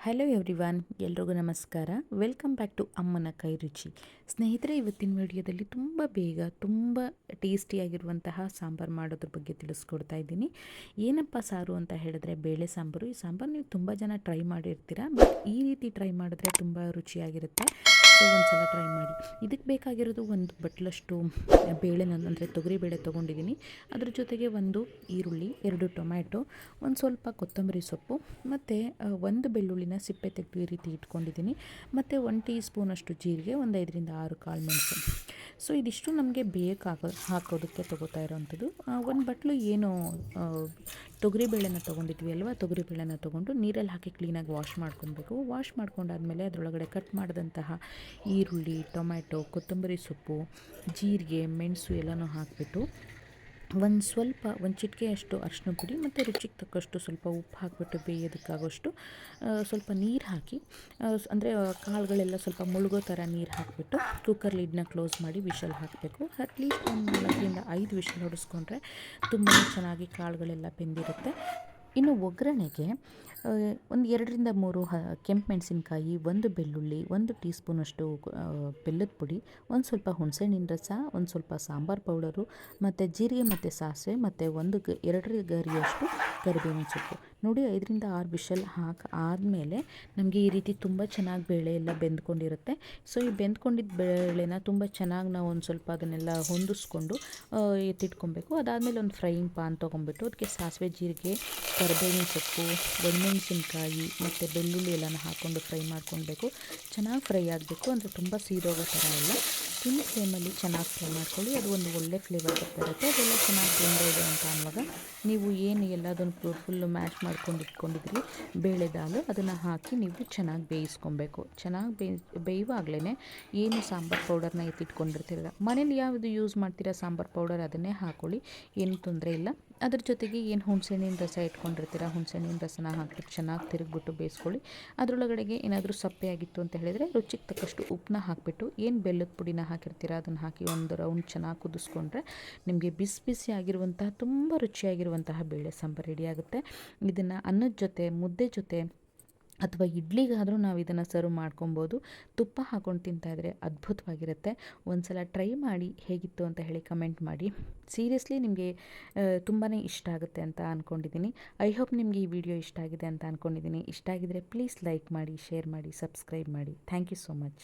Hello everyone, ಎಲ್ರಿಗೂ ನಮಸ್ಕಾರ. Welcome back to ಅಮ್ಮನ ಕೈ ರುಚಿ. ಸ್ನೇಹಿತರೆ, ಇವತ್ತಿನ ವಿಡಿಯೋದಲ್ಲಿ ತುಂಬ ಬೇಗ ತುಂಬ ಟೇಸ್ಟಿಯಾಗಿರುವಂತಹ ಸಾಂಬಾರು ಮಾಡೋದ್ರ ಬಗ್ಗೆ ತಿಳಿಸ್ಕೊಡ್ತಾ ಇದ್ದೀನಿ. ಏನಪ್ಪ ಸಾರು ಅಂತ ಹೇಳಿದ್ರೆ ಬೇಳೆ ಸಾಂಬಾರು. ಈ ಸಾಂಬಾರು ನೀವು ತುಂಬ ಜನ ಟ್ರೈ ಮಾಡಿರ್ತೀರ, ಬಟ್ ಈ ರೀತಿ ಟ್ರೈ ಮಾಡಿದ್ರೆ ತುಂಬ ರುಚಿಯಾಗಿರುತ್ತೆ. ಸೊ ಒಂದ್ಸಲ ಟ್ರೈ ಮಾಡಿ. ಇದಕ್ಕೆ ಬೇಕಾಗಿರೋದು ಒಂದು ಬಟ್ಲಷ್ಟು ಬೇಳೆ, ಅಂದರೆ ತೊಗರಿಬೇಳೆ ತೊಗೊಂಡಿದ್ದೀನಿ. ಅದ್ರ ಜೊತೆಗೆ ಒಂದು ಈರುಳ್ಳಿ, 2 ಟೊಮ್ಯಾಟೊ, ಒಂದು ಸ್ವಲ್ಪ ಕೊತ್ತಂಬರಿ ಸೊಪ್ಪು, ಮತ್ತು ಒಂದು ಬೆಳ್ಳುಳ್ಳಿನ ಸಿಪ್ಪೆ ತೆಗೆದು ಈ ರೀತಿ ಇಟ್ಕೊಂಡಿದ್ದೀನಿ. ಮತ್ತು 1 ಟೀ ಸ್ಪೂನಷ್ಟು ಜೀರಿಗೆ, ಒಂದು 5ರಿಂದ 6 ಕಾಳು ಮೆಣಸು. ಸೊ ಇದಿಷ್ಟು ನಮಗೆ ಹಾಕೋದಕ್ಕೆ ತೊಗೋತಾ ಇರೋವಂಥದ್ದು. ಒಂದು ಬಟ್ಲು ಏನು ತೊಗರಿಬೇಳೆನ ತೊಗೊಂಡಿದ್ವಿ ಅಲ್ವಾ, ತೊಗರಿಬೇಳೆನ ತೊಗೊಂಡು ನೀರಲ್ಲಿ ಹಾಕಿ ಕ್ಲೀನಾಗಿ ವಾಶ್ ಮಾಡ್ಕೊಬೇಕು. ವಾಶ್ ಮಾಡ್ಕೊಂಡಾದ್ಮೇಲೆ ಅದರೊಳಗಡೆ ಕಟ್ ಮಾಡಿದಂತಹ ಈರುಳ್ಳಿ, ಟೊಮ್ಯಾಟೊ, ಕೊತ್ತಂಬರಿ ಸೊಪ್ಪು, ಜೀರಿಗೆ, ಮೆಣಸು ಎಲ್ಲನೂ ಹಾಕಿಬಿಟ್ಟು ಒಂದು ಚಿಟಿಕೆಯಷ್ಟು ಅರಿಶಿನ ಪುಡಿ ಮತ್ತು ರುಚಿಗೆ ತಕ್ಕಷ್ಟು ಸ್ವಲ್ಪ ಉಪ್ಪು ಹಾಕಿಬಿಟ್ಟು ಬೇಯೋದಕ್ಕಾಗೋಷ್ಟು ಸ್ವಲ್ಪ ನೀರು ಹಾಕಿ, ಅಂದರೆ ಕಾಳುಗಳೆಲ್ಲ ಸ್ವಲ್ಪ ಮುಳುಗೋ ಥರ ನೀರು ಹಾಕಿಬಿಟ್ಟು ಕುಕ್ಕರ್ ಲಿಡ್ನ ಕ್ಲೋಸ್ ಮಾಡಿ ವಿಷಲ್ ಹಾಕಬೇಕು. ಅಟ್ಲೀಸ್ಟ್ ಒಂದು 4ರಿಂದ 5 ವಿಷಲ್ ಹೊಡೆಸ್ಕೊಂಡ್ರೆ ತುಂಬಾ ಚೆನ್ನಾಗಿ ಕಾಳುಗಳೆಲ್ಲ ಬೆಂದಿರುತ್ತೆ. ಇನ್ನು ಒಗ್ಗರಣೆಗೆ ಒಂದು 2ರಿಂದ 3 ಕೆಂಪು ಮೆಣಸಿನ್ಕಾಯಿ, 1 ಬೆಳ್ಳುಳ್ಳಿ, 1 ಟೀ ಸ್ಪೂನಷ್ಟು ಬೆಲ್ಲದ ಪುಡಿ, ಒಂದು ಸ್ವಲ್ಪ ಹುಣಸೆಹಣ್ಣಿನ ರಸ, ಒಂದು ಸ್ವಲ್ಪ ಸಾಂಬಾರು ಪೌಡರು, ಮತ್ತು ಜೀರಿಗೆ ಮತ್ತು ಸಾಸಿವೆ, ಮತ್ತು 2 ಗರಿಯಷ್ಟು ಕರಿಬೇವಿನ ಸೊಪ್ಪು. ನೋಡಿ, 5ರಿಂದ 6 ವಿಷಲ್ ಆದಮೇಲೆ ನಮಗೆ ಈ ರೀತಿ ತುಂಬ ಚೆನ್ನಾಗಿ ಬೇಳೆ ಎಲ್ಲ ಬೆಂದ್ಕೊಂಡಿರುತ್ತೆ. ಸೊ ಈ ಬೆಂದ್ಕೊಂಡಿದ್ದ ಬೇಳೆನ ತುಂಬ ಚೆನ್ನಾಗಿ ನಾವು ಒಂದು ಸ್ವಲ್ಪ ಅದನ್ನೆಲ್ಲ ಹೊಂದಿಸ್ಕೊಂಡು ಎತ್ತಿಟ್ಕೊಬೇಕು. ಅದಾದಮೇಲೆ ಒಂದು ಫ್ರೈಯಿಂಗ್ ಪಾನ್ ತೊಗೊಂಡ್ಬಿಟ್ಟು ಅದಕ್ಕೆ ಸಾಸಿವೆ, ಜೀರಿಗೆ, ಕರಿಬೇವಿನ ಸೊಪ್ಪು, ಒಣಮೆಣಸಿನ್ಕಾಯಿ ಮತ್ತು ಬೆಳ್ಳುಳ್ಳಿ ಎಲ್ಲನ ಹಾಕ್ಕೊಂಡು ಫ್ರೈ ಮಾಡ್ಕೊಳ್ಬೇಕು. ಚೆನ್ನಾಗಿ ಫ್ರೈ ಆಗಬೇಕು, ಅಂದರೆ ತುಂಬ ಸೀದೋಗೋ ಥರ ಎಲ್ಲ. ಸಿಮ್ ಫ್ಲೇಮಲ್ಲಿ ಚೆನ್ನಾಗಿ ಫ್ರೈ ಮಾಡ್ಕೊಳ್ಳಿ. ಅದು ಒಂದು ಒಳ್ಳೆ ಫ್ಲೇವರ್ ಬರುತ್ತೆ. ಅದೆಲ್ಲ ಚೆನ್ನಾಗಿ ಬೆಂದಿದೆ ಅಂತ ಅನ್ನುವಾಗ ನೀವು ಏನು ಎಲ್ಲದನ್ನು ಫುಲ್ಲು ಮ್ಯಾಶ್ ಮಾಡ್ಕೊಂಡು ಇಟ್ಕೊಂಡಿದ್ರಿ ಬೇಳೆ ದಾಲು, ಅದನ್ನು ಹಾಕಿ ನೀವು ಚೆನ್ನಾಗಿ ಬೇಯಿಸ್ಕೊಬೇಕು. ಚೆನ್ನಾಗಿ ಬೇಯುವಾಗಲೇ ಏನು ಸಾಂಬಾರು ಪೌಡರ್ನ ಎತ್ತಿಟ್ಕೊಂಡಿರ್ತೀರ, ಮನೇಲಿ ಯಾವುದು ಯೂಸ್ ಮಾಡ್ತೀರಾ ಸಾಂಬಾರು ಪೌಡರ್, ಅದನ್ನೇ ಹಾಕ್ಕೊಳ್ಳಿ, ಏನು ತೊಂದರೆ ಇಲ್ಲ. ಅದ್ರ ಜೊತೆಗೆ ಏನು ಹುಣಸೆಹಣ್ಣಿನ ರಸ ಇಟ್ಕೊಂಡಿರ್ತೀರ, ಹುಣಸೆಹಣ್ಣಿನ ರಸನ ಹಾಕ್ಬಿಟ್ಟು ಚೆನ್ನಾಗಿ ತಿರುಗಿಬಿಟ್ಟು ಬೇಯಿಸ್ಕೊಳ್ಳಿ. ಅದರೊಳಗಡೆಗೆ ಏನಾದರೂ ಸಪ್ಪೆ ಆಗಿತ್ತು ಅಂತ ಹೇಳಿದರೆ ರುಚಿಗೆ ತಕ್ಕಷ್ಟು ಉಪ್ಪನ್ನ ಹಾಕಿಬಿಟ್ಟು ಏನು ಬೆಲ್ಲದ ಪುಡಿನ ಹಾಕಿರ್ತೀರ ಅದನ್ನು ಹಾಕಿ ಒಂದು ರೌಂಡ್ ಚೆನ್ನಾಗಿ ಕುದಿಸ್ಕೊಂಡ್ರೆ ನಿಮಗೆ ಬಿಸಿ ಬಿಸಿ ಆಗಿರುವಂತಹ ತುಂಬ ರುಚಿಯಾಗಿರುವಂತಹ ಬೇಳೆ ಸಾಂಬಾರು ರೆಡಿಯಾಗುತ್ತೆ. ಇದನ್ನು ಅನ್ನದ ಜೊತೆ, ಮುದ್ದೆ ಜೊತೆ ಅಥವಾ ಇಡ್ಲಿಗಾದರೂ ನಾವು ಇದನ್ನು ಸರ್ವ್ ಮಾಡ್ಕೊಬೋದು. ತುಪ್ಪ ಹಾಕ್ಕೊಂಡು ತಿಂತಾಯಿದ್ರೆ ಅದ್ಭುತವಾಗಿರುತ್ತೆ. ಒಂದು ಸಲ ಟ್ರೈ ಮಾಡಿ, ಹೇಗಿತ್ತು ಅಂತ ಹೇಳಿ ಕಮೆಂಟ್ ಮಾಡಿ. ಸೀರಿಯಸ್ಲಿ ನಿಮಗೆ ತುಂಬಾ ಇಷ್ಟ ಆಗುತ್ತೆ ಅಂತ ಅಂದ್ಕೊಂಡಿದ್ದೀನಿ. ಐ ಹೋಪ್ ನಿಮಗೆ ಈ ವಿಡಿಯೋ ಇಷ್ಟ ಆಗಿದೆ ಅಂತ ಅಂದ್ಕೊಂಡಿದ್ದೀನಿ. ಇಷ್ಟ ಆಗಿದರೆ ಪ್ಲೀಸ್ ಲೈಕ್ ಮಾಡಿ, ಶೇರ್ ಮಾಡಿ, ಸಬ್ಸ್ಕ್ರೈಬ್ ಮಾಡಿ. Thank you so much.